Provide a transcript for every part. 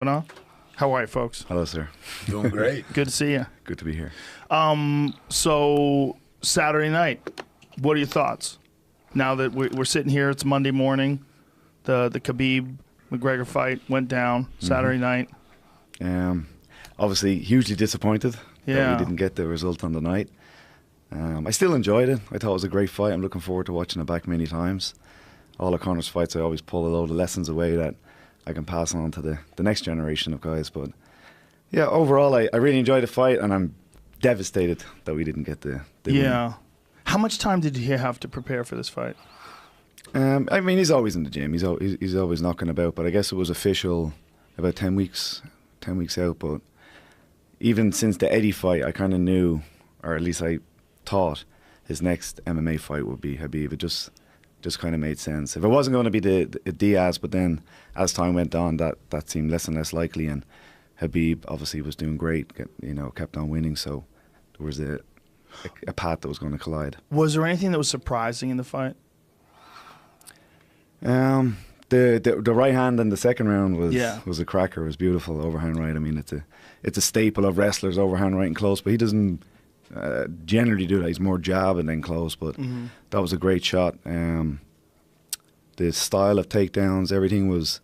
Kavanaugh. How are you, folks? Hello, sir. Doing great. Good to see you. Good to be here. So Saturday night, what are your thoughts? Now that we're sitting here, it's Monday morning. The Khabib Mcgregor fight went down Saturday night. Obviously, hugely disappointed that we didn't get the result on the night. I still enjoyed it. I thought it was a great fight. I'm looking forward to watching it back many times. All of Conor's fights, I always pull a load of lessons away that I can pass on to the next generation of guys. But yeah, overall, I really enjoyed the fight, and I'm devastated that we didn't get the win. How much time did he have to prepare for this fight? I mean, he's always in the gym. He's always knocking about. But I guess it was official about 10 weeks out. But even since the Eddie fight, I kind of knew, or at least I thought, his next MMA fight would be Khabib. It just kind of made sense. If it wasn't going to be the Diaz, but then as time went on, that seemed less and less likely. And Khabib obviously was doing great, kept on winning. So there was a path that was going to collide. Was there anything that was surprising in the fight? The right hand in the second round was a cracker. It was beautiful, overhand right. I mean, it's a staple of wrestlers, overhand right and close, but he doesn't generally do that. He's more jab and then close, but that was a great shot. The style of takedowns, everything was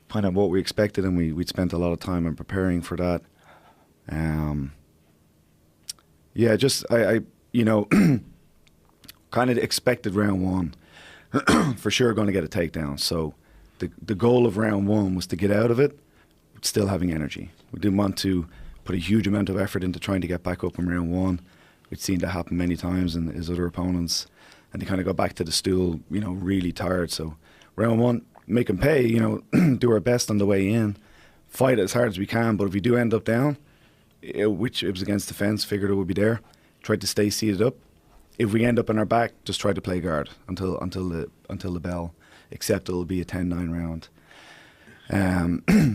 kind of what we expected, and we'd spent a lot of time in preparing for that. I kind of expected round one for sure going to get a takedown. So the goal of round one was to get out of it still having energy. We didn't want to put a huge amount of effort into trying to get back up in round one. We'd seen that happen many times in his other opponents, and they kind of go back to the stool, really tired. So round one, make them pay, do our best on the way in, fight as hard as we can. But if we do end up down, which it was against the fence, figured it would be there, tried to stay seated up. If we end up on our back, just try to play guard until the bell, except it'll be a 10-9 round.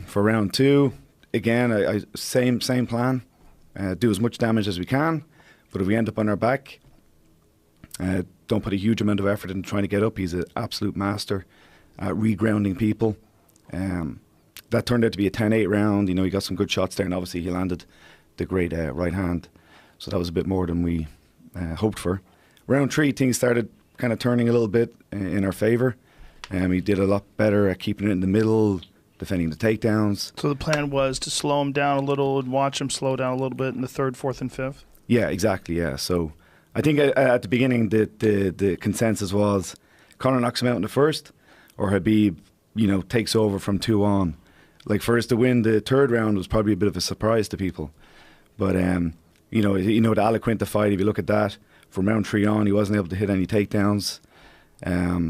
For round two, again, same plan. Do as much damage as we can, but if we end up on our back, don't put a huge amount of effort into trying to get up. He's an absolute master at regrounding people. That turned out to be a 10-8 round. He got some good shots there, and obviously he landed the great right hand. So that was a bit more than we hoped for. Round three, things started kind of turning a little bit in our favour. He did a lot better at keeping it in the middle, defending the takedowns. So the plan was to slow him down a little and watch him slow down a little bit in the third, fourth, and fifth? Yeah, exactly, yeah. So I think at the beginning the consensus was Conor knocks him out in the first, or Khabib, takes over from 2 on. Like, for us to win the third round was probably a bit of a surprise to people. But, the Aliquinta fight, if you look at that, from round 3 on, he wasn't able to hit any takedowns.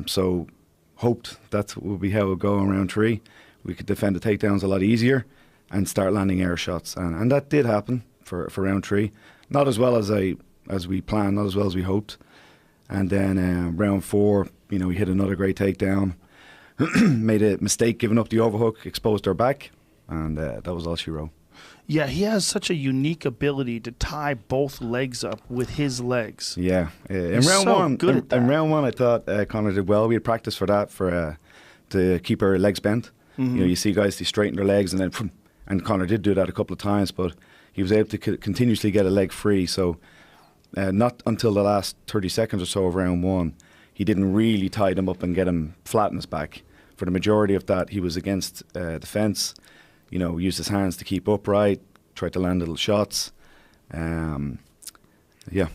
So hoped that would be how it would go in round 3. We could defend the takedowns a lot easier and start landing air shots. And that did happen for round 3. Not as well as we planned, not as well as we hoped. And then round 4, we hit another great takedown. Made a mistake giving up the overhook, exposed our back, and that was all she wrote. Yeah, he has such a unique ability to tie both legs up with his legs. Yeah, in round one, I thought Conor did well. We had practiced for that to keep our legs bent. You see guys, they straighten their legs, and Conor did do that a couple of times, but he was able to continuously get a leg free. So not until the last 30 seconds or so of round one, he didn't really tie them up and get him flat on his back. For the majority of that, he was against the fence. Used his hands to keep upright, tried to land little shots. Yeah.